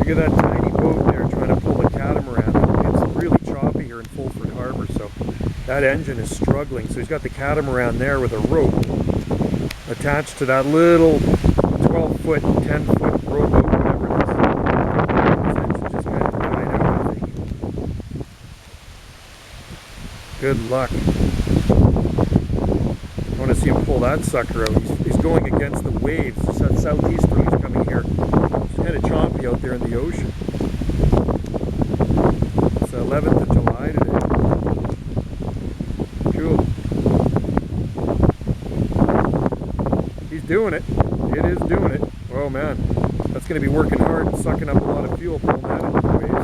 Look at that tiny boat there trying to pull a catamaran. It's really choppy here in Fulford Harbor, so that engine is struggling. So he's got the catamaran there with a rope attached to that little 12-foot, 10-foot rowboat, whatever it is. His engine just kind of died out, I think. Good luck. I want to see him pull that sucker out. He's going against the waves. It's that southeasterly's coming here. It's kind of choppy out there in the ocean. It's the 11th of July today. Cool. He's doing it. It is doing it. Oh man, that's going to be working hard and sucking up a lot of fuel pulling that into the waves.